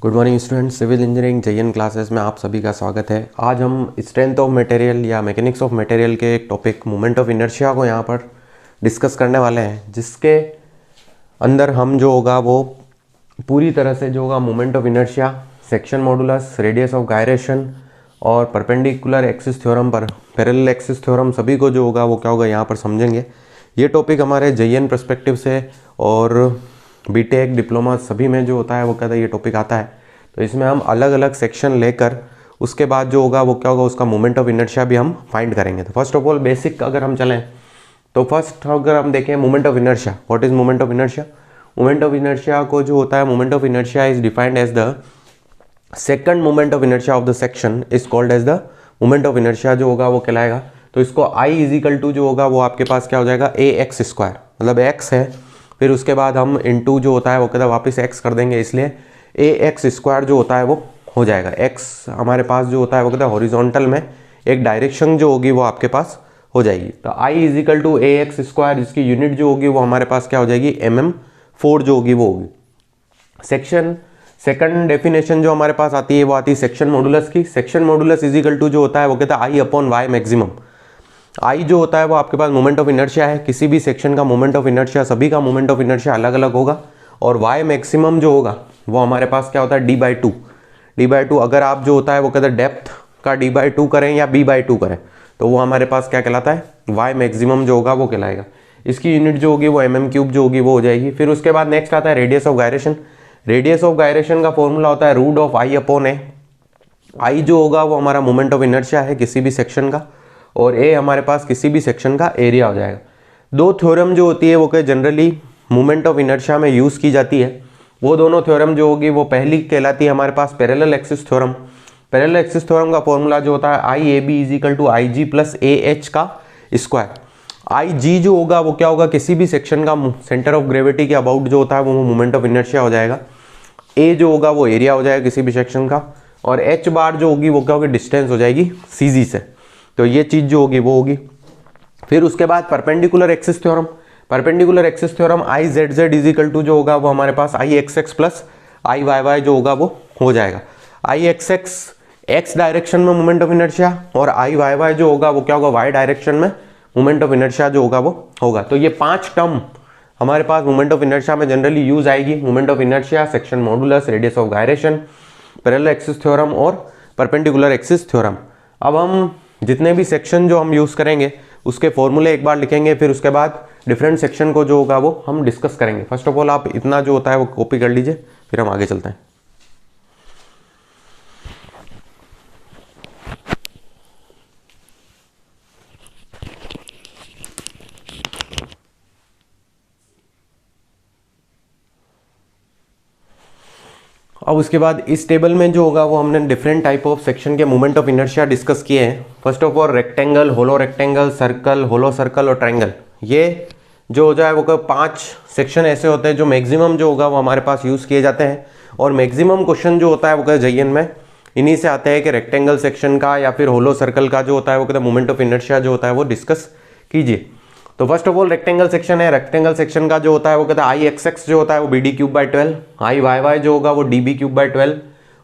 Good morning students, civil engineering JN classes में आप सभी का स्वागत है। आज हम स्ट्रेंथ ऑफ मटेरियल या मैकेनिक्स ऑफ मटेरियल के एक टॉपिक मोमेंट ऑफ इनर्शिया को यहाँ पर डिस्कस करने वाले हैं, जिसके अंदर हम जो होगा वो पूरी तरह से जो होगा moment of inertia, section modulus, radius of gyration और परपेंडिकुलर एक्सिस थ्योरम पर पैरेलल एक्सिस थ्योरम सभी को जो होगा वो क्या होगा यहाँ पर समझेंगे। ये टॉपिक हमारे जेएन पर्सपेक्टिव से और बीटेक डिप्लोमा सभी में जो होता है वो कहता है ये टॉपिक आता है। तो इसमें हम अलग अलग सेक्शन लेकर उसके बाद जो होगा वो क्या होगा उसका मोमेंट ऑफ इनर्शिया भी हम फाइंड करेंगे। तो फर्स्ट ऑफ ऑल बेसिक अगर हम चलें तो फर्स्ट अगर हम देखें moment of inertia, what is moment of inertia. Moment of inertia को जो होता है, moment of inertia is defined as the second moment of inertia of the section is called as the moment of inertia जो होगा वो कहलाएगा। तो इसको आई इज इक्वल टू जो होगा वो आपके पास क्या हो जाएगा, ए एक्स स्क्वायर, मतलब एक्स है, फिर उसके बाद हम इनटू जो होता है वो कहता है वापस एक्स कर देंगे, इसलिए ए एक्स स्क्वायर जो होता है वो हो जाएगा। एक्स हमारे पास जो होता है वो कहता है हॉरिजॉन्टल में एक डायरेक्शन जो होगी वो आपके पास हो जाएगी। तो I is equal to A x square, जिसकी यूनिट जो होगी वो हमारे पास क्या हो जाएगी, mm4 जो होगी वो होगी। सेक्शन सेकंड डेफिनेशन जो हमारे पास आती है वो आती है सेक्शन मॉडुलस की। Section modulus is equal to जो होता है वो कहता है I upon Y maximum. I जो होता है वो आपके पास मोमेंट ऑफ इनर्शिया है, किसी भी सेक्शन का मोमेंट ऑफ इनर्शिया, सभी का मोमेंट ऑफ इनर्शिया अलग अलग होगा। और वाई मैक्सिमम जो होगा वो हमारे पास क्या होता है, d/2। d/2 अगर आप जो होता है वो कहते हैं डेप्थ का d/2 करें या b/2 करें तो वो हमारे पास क्या कहलाता है, वाई मैक्सिमम जो होगा वो कहलाएगा। इसकी यूनिट जो होगी वो mm³ जो होगी वो हो जाएगी। फिर उसके बाद नेक्स्ट आता है radius of gyration. Radius of gyration का फॉर्मूला होता है रूट ऑफ आई अपॉन ए। आई जो होगा वो हमारा मोमेंट ऑफ इनर्शिया है किसी भी सेक्शन का, और ए हमारे पास किसी भी सेक्शन का एरिया हो जाएगा। दो थ्योरम जो होती है वो कि जनरली मोमेंट ऑफ इनर्शिया में यूज़ की जाती है, वो दोनों थ्योरम जो होगी वो पहली कहलाती है हमारे पास parallel axis theorem. Parallel axis theorem का फॉर्मूला जो होता है I A B is equal to I G plus A H का स्क्वायर। आई जी जो होगा वो क्या होगा, किसी भी सेक्शन का सेंटर ऑफ ग्रेविटी के अबाउट जो होता है वो मोमेंट ऑफ इनर्शिया हो जाएगा। ए जो होगा वो एरिया हो जाएगा किसी भी सेक्शन का, और एच बार जो होगी वो क्या होगी, डिस्टेंस हो जाएगी सी जी से। तो ये चीज़ जो होगी वो होगी। फिर उसके बाद perpendicular axis theorem. Perpendicular axis theorem I Z Z is equal to जो होगा वो हमारे पास I X X plus I Y Y जो होगा वो हो जाएगा। I X X X direction में मोमेंट ऑफ इनर्शिया, और आई वाई वाई जो होगा वो क्या होगा, वाई डायरेक्शन में मोमेंट ऑफ इनर्शिया जो होगा वो होगा। तो ये 5 टर्म हमारे पास मोमेंट ऑफ इनर्शिया में जनरली यूज आएगी। Moment of inertia, section modulus, radius of gyration, parallel axis theorem और परपेंडिकुलर एक्सिस थ्योरम। अब हम जितने भी सेक्शन जो हम यूज़ करेंगे उसके फॉर्मूले एक बार लिखेंगे, फिर उसके बाद डिफरेंट सेक्शन को जो होगा वो हम डिस्कस करेंगे। फर्स्ट ऑफ ऑल आप इतना जो होता है वो कॉपी कर लीजिए, फिर हम आगे चलते हैं। अब उसके बाद इस टेबल में जो होगा वो हमने डिफरेंट टाइप ऑफ सेक्शन के मोमेंट ऑफ इनर्शिया डिस्कस किए हैं। First of all rectangle, hollow rectangle, circle, hollow circle और ट्रायंगल। ये जो हो जाए वो 5 सेक्शन ऐसे होते हैं जो मैक्सिमम जो होगा वो हमारे पास यूज़ किए जाते हैं, और मैक्सिमम क्वेश्चन जो होता है वो जेईएन में इन्हीं से आते हैं कि रेक्टेंगल सेक्शन का या फिर होलो सर्कल का जो होता है वो कहते हैं मोमेंट ऑफ इनर्शिया जो होता है वो डिस्कस कीजिए। तो first of all rectangle section है। रेक्टेंगल सेक्शन का जो होता है वो कहता है आई एक्स एक्स जो होता है वो BD³/12, आई वाई वाई जो होगा वो DB³/12,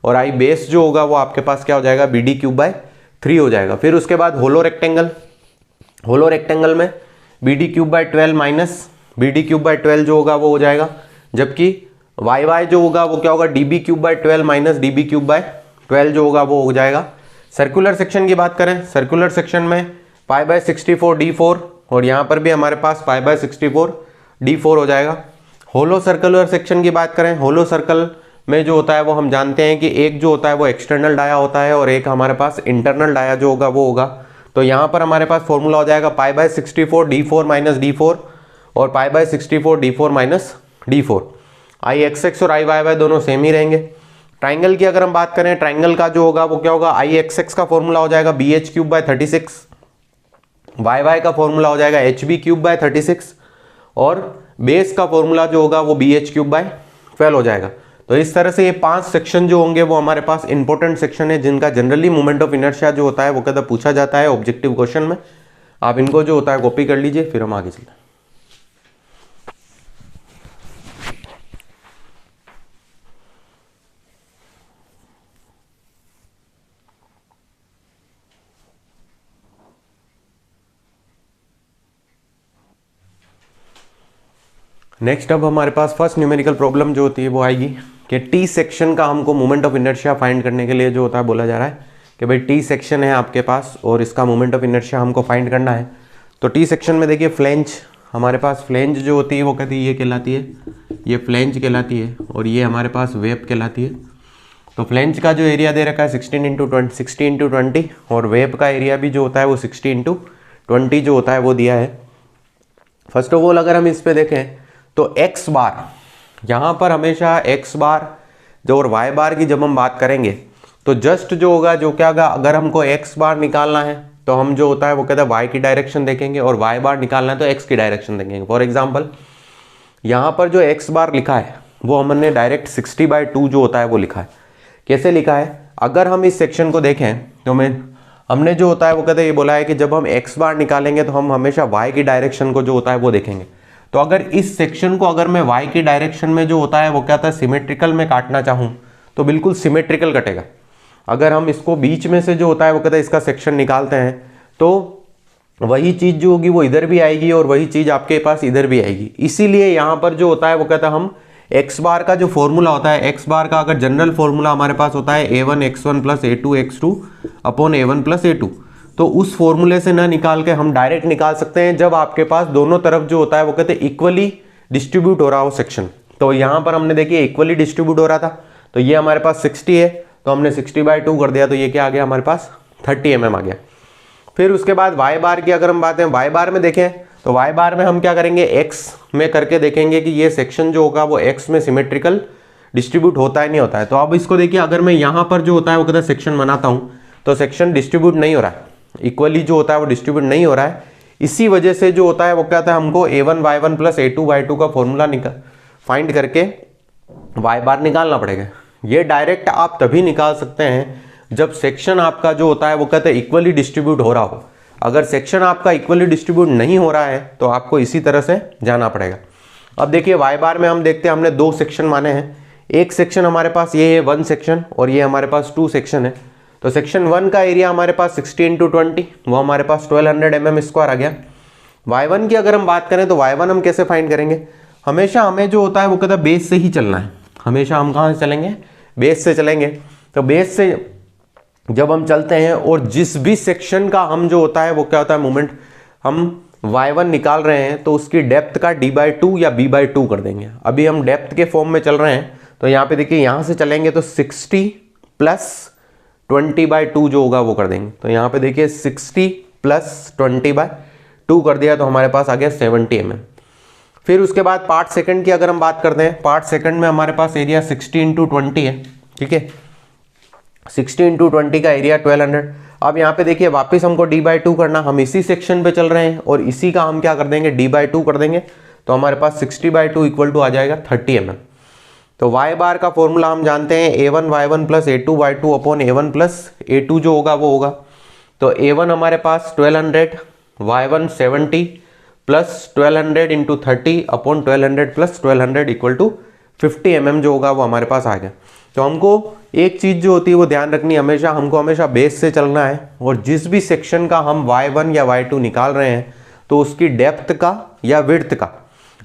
और आई बेस जो होगा वो आपके पास क्या हो जाएगा, BD³/3 हो जाएगा। फिर उसके बाद होलो रेक्टेंगल। होलो रेक्टेंगल में BD³/12 माइनस BD³/12 जो होगा वो हो जाएगा, जबकि वाई वाई जो होगा वो क्या होगा, DB³/12 माइनस DB³/12 जो होगा वो हो जाएगा। सर्कुलर सेक्शन की बात करें, सर्कुलर सेक्शन में π/64 D4, और यहाँ पर भी हमारे पास π/64 D4 हो जाएगा। होलो सर्कुलर सेक्शन की बात करें, होलो सर्कल में जो होता है वो हम जानते हैं कि एक जो होता है वो एक्सटर्नल डाया होता है और एक हमारे पास इंटरनल डाया जो होगा वो होगा। तो यहाँ पर हमारे पास फॉर्मूला हो जाएगा π/64 D4 माइनस D4 और π/64 D4 माइनस D4। आई एक्स एक्स और आई वाई वाई दोनों सेम ही रहेंगे। ट्राइंगल की अगर हम बात करें, ट्राइंगल का जो होगा वो क्या होगा, आई एक्स एक्स का फॉर्मूला हो जाएगा BH³/36, वाई वाई का फॉर्मूला हो जाएगा HB³/36, और बेस का फॉर्मूला जो होगा वो BH³/12 हो जाएगा। तो इस तरह से ये 5 सेक्शन जो होंगे वो हमारे पास इंपॉर्टेंट सेक्शन है, जिनका जनरली मोमेंट ऑफ इनर्शिया जो होता है वो कदा पूछा जाता है ऑब्जेक्टिव क्वेश्चन में। आप इनको जो होता है कॉपी कर लीजिए, फिर हम आगे चलते हैं। नेक्स्ट अब हमारे पास फर्स्ट न्यूमेरिकल प्रॉब्लम जो होती है वो आएगी कि टी सेक्शन का हमको मोमेंट ऑफ इनर्शिया फाइंड करने के लिए जो होता है बोला जा रहा है कि भाई टी सेक्शन है आपके पास और इसका मोमेंट ऑफ इनर्शिया हमको फाइंड करना है। तो टी सेक्शन में देखिए फ्लेंज, हमारे पास फ्लेंज जो होती है वो कहती है ये कहलाती है, ये फ्लेंज कहलाती है और ये हमारे पास वेब कहलाती है। तो फ्लेंज का जो एरिया दे रखा है 60 × 20 और वेब का एरिया भी जो होता है वो 60 × 20 जो होता है वो दिया है। फर्स्ट ऑफ ऑल अगर हम इस पे देखें तो एक्स बार, यहाँ पर हमेशा एक्स बार जो और वाई बार की जब हम बात करेंगे तो जस्ट जो होगा जो क्या होगा, अगर हमको एक्स बार निकालना है तो हम जो होता है वो कहता है वाई की डायरेक्शन देखेंगे और वाई बार निकालना है तो एक्स की डायरेक्शन देखेंगे। फॉर एग्जाम्पल यहाँ पर जो एक्स बार लिखा है वो हमने डायरेक्ट 60/2 जो होता है वो लिखा है। कैसे लिखा है, अगर हम इस सेक्शन को देखें तो हमने जो होता है वो कहते हैं ये बोला है कि जब हम एक्स बार निकालेंगे तो हम हमेशा वाई की डायरेक्शन को जो होता है वो देखेंगे। तो अगर इस सेक्शन को अगर मैं वाई की डायरेक्शन में जो होता है वो क्या होता है सिमेट्रिकल में काटना चाहूँ तो बिल्कुल सिमेट्रिकल कटेगा। अगर हम इसको बीच में से जो होता है वो कहता है इसका सेक्शन निकालते हैं तो वही चीज़ जो होगी वो इधर भी आएगी और वही चीज़ आपके पास इधर भी आएगी। इसीलिए यहाँ पर जो होता है वो कहता है हम एक्स बार का जो फॉर्मूला होता है, एक्स बार का अगर जनरल फॉर्मूला हमारे पास होता है a1x1 + a2x2 upon a1 + a2, तो उस फॉर्मूले से ना निकाल के हम डायरेक्ट निकाल सकते हैं जब आपके पास दोनों तरफ जो होता है वो कहते हैं इक्वली डिस्ट्रीब्यूट हो रहा हो सेक्शन। तो यहाँ पर हमने देखिए इक्वली डिस्ट्रीब्यूट हो रहा था तो ये हमारे पास 60 है तो हमने 60/2 कर दिया तो ये क्या आ गया हमारे पास 30 mm आ गया। फिर उसके बाद वाई बार की अगर हम बात करें, वाई बार में देखें तो वाई बार में हम क्या करेंगे एक्स में करके देखेंगे कि ये सेक्शन जो होगा वो एक्स में सिमेट्रिकल डिस्ट्रीब्यूट होता है नहीं होता है। तो अब इसको देखिए, अगर मैं यहाँ पर जो होता है वो कहता है सेक्शन बनाता हूँ तो सेक्शन डिस्ट्रीब्यूट नहीं हो रहा है, इक्वली जो होता है वो डिस्ट्रीब्यूट नहीं हो रहा है। इसी वजह से जो होता है वो क्या होता है हमको a1y1 + a2y2 का फॉर्मूला फाइंड करके वाई बार निकालना पड़ेगा। ये डायरेक्ट आप तभी निकाल सकते हैं जब सेक्शन आपका जो होता है वो कहते हैं इक्वली डिस्ट्रीब्यूट हो रहा हो। अगर सेक्शन आपका इक्वली डिस्ट्रीब्यूट नहीं हो रहा है तो आपको इसी तरह से जाना पड़ेगा। अब देखिए वाई बार में हम देखते हैं हमने 2 सेक्शन माने हैं। एक सेक्शन हमारे पास ये है 1 सेक्शन और ये हमारे पास 2 सेक्शन है। तो सेक्शन 1 का एरिया हमारे पास 60 × 20 वो हमारे पास 1200 mm² आ गया। y1 की अगर हम बात करें तो y1 हम कैसे फाइंड करेंगे, हमेशा हमें जो होता है वो कहता है बेस से ही चलना है। हमेशा हम कहाँ से चलेंगे, बेस से चलेंगे। तो बेस से जब हम चलते हैं और जिस भी सेक्शन का हम जो होता है वो क्या होता है मोमेंट हम y1 निकाल रहे हैं तो उसकी डेप्थ का d/2 या b/2 कर देंगे। अभी हम डेप्थ के फॉर्म में चल रहे हैं तो यहाँ पे देखिए यहाँ से चलेंगे तो 60 + 20/2 जो होगा वो कर देंगे। तो यहाँ पे देखिए 60 + 20/2 कर दिया तो हमारे पास आ गया 70 mm। फिर उसके बाद पार्ट सेकंड की अगर हम बात करते हैं, पार्ट सेकंड में हमारे पास एरिया 60 × 20 है, ठीक है। 60 × 20 का एरिया 1200। अब यहाँ पे देखिए वापस हमको d/2 करना, हम इसी सेक्शन पे चल रहे हैं और इसी का हम क्या कर देंगे d/2 कर देंगे तो हमारे पास 60/2 = आ जाएगा 30 mm। तो वाई बार का फॉर्मूला हम जानते हैं a1y1 + a2y2 upon a1 + a2 जो होगा वो होगा। तो a1 हमारे पास 1200, y1 70 + 1200 × 30 अपॉन 1200 + 1200 = 50 mm जो होगा वो हमारे पास आ गया। तो हमको एक चीज़ जो होती है वो ध्यान रखनी, हमको हमेशा बेस से चलना है और जिस भी सेक्शन का हम y1 या y2 निकाल रहे हैं तो उसकी डेप्थ का या विड्थ का,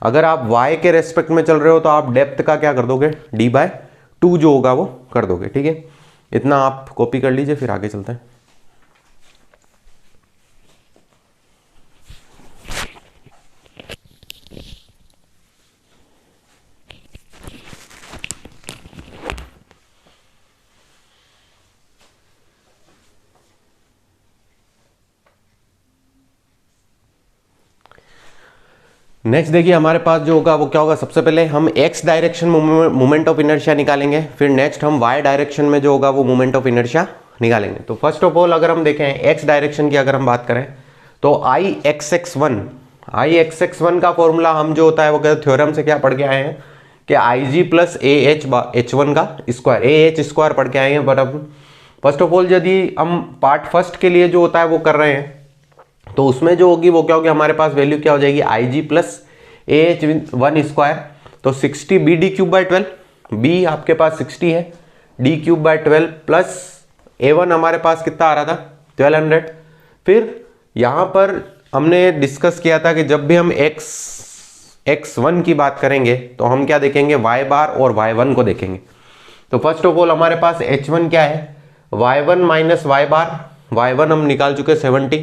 अगर आप y के रेस्पेक्ट में चल रहे हो तो आप डेप्थ का क्या कर दोगे d/2 जो होगा वो कर दोगे, ठीक है। इतना आप कॉपी कर लीजिए, फिर आगे चलते हैं। नेक्स्ट देखिए हमारे पास जो होगा वो क्या होगा, सबसे पहले हम x direction moment of inertia निकालेंगे, फिर नेक्स्ट हम वाई डायरेक्शन में जो होगा वो मोमेंट ऑफ इनर्शिया निकालेंगे। तो फर्स्ट ऑफ ऑल अगर हम देखें एक्स डायरेक्शन की अगर हम बात करें तो Ixx1 का फॉर्मूला हम जो होता है वो कहते थ्योरम से क्या पढ़ के आए हैं कि Ig + AH1 का स्क्वायर, AH स्क्वायर पढ़ के आए हैं। बट अब फर्स्ट ऑफ ऑल यदि हम पार्ट फर्स्ट के लिए जो होता है वो कर रहे हैं तो उसमें जो होगी वो क्या होगी, हमारे पास वैल्यू क्या हो जाएगी Ig + AH1 स्क्वायर। तो 60 bd³ / 12, b आपके पास 60 है, d³ / 12 प्लस A1 हमारे पास कितना आ रहा था 1200। फिर यहाँ पर हमने डिस्कस किया था कि जब भी हम x x1 की बात करेंगे तो हम क्या देखेंगे, y बार और y1 को देखेंगे। तो फर्स्ट ऑफ ऑल हमारे पास h1 क्या है, y1 माइनस y बार, y1 हम निकाल चुके 70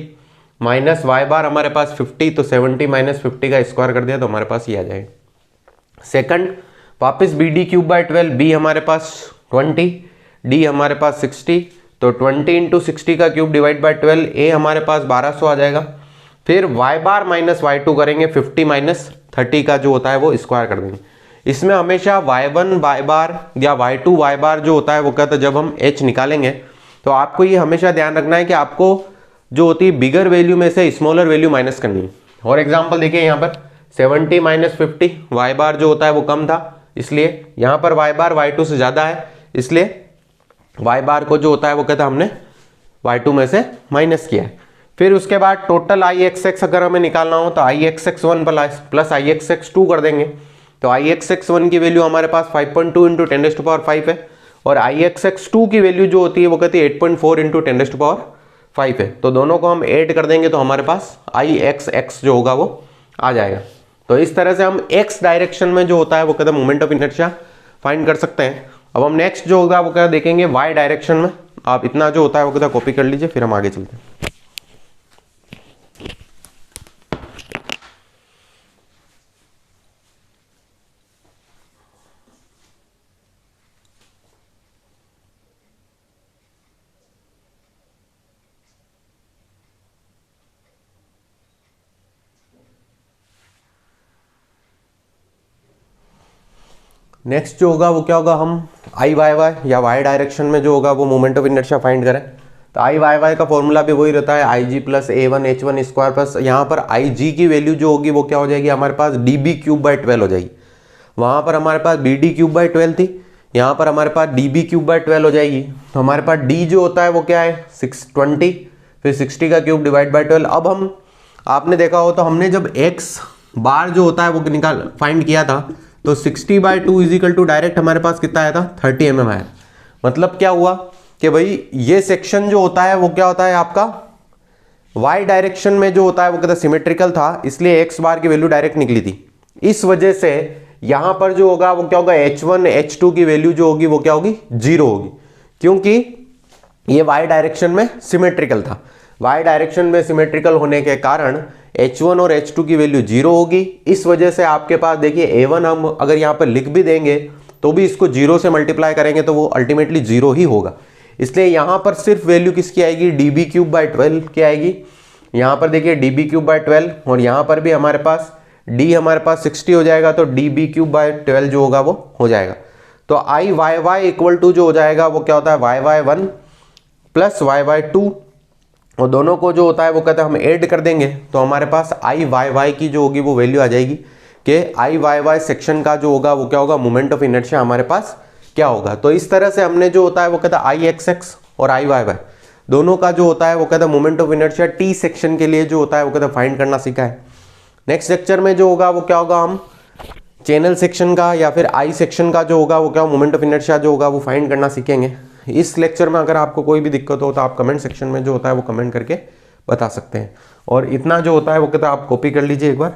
माइनस y बार हमारे पास 50, तो 70 माइनस 50 का स्क्वायर कर दिया तो हमारे पास ये आ जाएगा। सेकंड वापस B D cube by 12, B हमारे पास 20, डी हमारे पास 60, तो 20 इंटू 60 का क्यूब डिवाइड बाई 12, ए हमारे पास 1200 आ जाएगा। फिर y बार माइनस y2 करेंगे, 50 माइनस 30 का जो होता है वो स्क्वायर कर देंगे। इसमें हमेशा y1 y बार या y2 y बार जो होता है वो कहता है जब हम h निकालेंगे तो आपको ये हमेशा ध्यान रखना है कि आपको जो होती है बिगर वैल्यू में से स्मॉलर वैल्यू माइनस करनी है। और एग्जांपल देखिए यहाँ पर 70 माइनस 50, y बार जो होता है वो कम था इसलिए यहाँ पर y बार y2 से ज़्यादा है, इसलिए y बार को जो होता है वो कहता है हमने y2 में से माइनस किया है। फिर उसके बाद टोटल IXX अगर हमें निकालना हो तो IXX1 प्लस IXX2 कर देंगे। तो IXX1 की वैल्यू हमारे पास 5.2 इंटू 10⁵ है और IXX2 की वैल्यू जो होती है वो कहती है 8.4 इंटू 10⁵ है। तो दोनों को हम ऐड कर देंगे तो हमारे पास IXX जो होगा वो आ जाएगा। तो इस तरह से हम x डायरेक्शन में जो होता है वो कहते हैं मोमेंट ऑफ इनर्शिया फाइंड कर सकते हैं। अब हम नेक्स्ट जो होगा वो क्या देखेंगे y डायरेक्शन में। आप इतना जो होता है वो कहता कॉपी कर लीजिए, फिर हम आगे चलते हैं। नेक्स्ट जो होगा वो क्या होगा, हम आई वाई वाई या वाई डायरेक्शन में जो होगा वो मोमेंट ऑफ इनर्शिया फाइंड करें। तो आई वाई वाई का फॉर्मूला भी वही रहता है, I G plus A1 H1 square plus यहाँ पर आई जी की वैल्यू जो होगी वो क्या हो जाएगी हमारे पास DB क्यूब बाई 12 हो जाएगी। वहाँ पर हमारे पास BD क्यूब बाई 12 थी, यहाँ पर हमारे पास DB क्यूब बाई 12 हो जाएगी। तो हमारे पास D जो होता है वो क्या है 620, फिर 60 का क्यूब डिवाइड बाई 12। अब हम आपने देखा हो तो हमने जब x बार जो होता है वो निकाल फाइंड किया था तो 60/2 इज इक्वल टू डायरेक्ट हमारे पास कितना आया था 30 mm आया। मतलब क्या हुआ कि भाई ये सेक्शन जो होता है वो क्या होता है आपका y डायरेक्शन में जो होता है वो कहता है सिमेट्रिकल था, इसलिए x बार की वैल्यू डायरेक्ट निकली थी। इस वजह से यहां पर जो होगा वो क्या होगा h1 h2 की वैल्यू जो होगी वो क्या होगी 0 होगी, क्योंकि ये y डायरेक्शन में सिमेट्रिकल था। y डायरेक्शन में सिमेट्रिकल होने के कारण h1 और h2 की वैल्यू 0 होगी। इस वजह से आपके पास देखिए a1 हम अगर यहाँ पर लिख भी देंगे तो भी इसको 0 से मल्टीप्लाई करेंगे तो वो अल्टीमेटली 0 ही होगा। इसलिए यहाँ पर सिर्फ वैल्यू किसकी आएगी DB क्यूब बाई 12 की आएगी। यहाँ पर देखिए DB क्यूब बाई 12 और यहाँ पर भी हमारे पास D हमारे पास 60 हो जाएगा तो DB क्यूब बाई 12 जो होगा वो हो जाएगा। तो I Y Y equal to जो हो जाएगा वो क्या होता है y1 प्लस y2 और दोनों को जो होता है वो कहते हैं हम ऐड कर देंगे तो हमारे पास आई वाई वाई की जो होगी वो वैल्यू आ जाएगी कि आई वाई वाई सेक्शन का जो होगा वो क्या होगा मोमेंट ऑफ इनर्शिया हमारे पास क्या होगा। तो इस तरह से हमने जो होता है वो कहता है IXX और आई वाई वाई दोनों का जो होता है वो कहता है moment of inertia T section के लिए जो होता है वो कहता है फाइंड करना सीखा है। नेक्स्ट लेक्चर में जो होगा वो क्या होगा हम चैनल सेक्शन का या फिर आई सेक्शन का जो होगा वो क्या मोमेंट ऑफ इनर्शिया जो होगा वो फाइंड करना सीखेंगे। इस लेक्चर में अगर आपको कोई भी दिक्कत हो तो आप कमेंट सेक्शन में जो होता है वो कमेंट करके बता सकते हैं। और इतना जो होता है वो कहता है आप कॉपी कर लीजिए एक बार।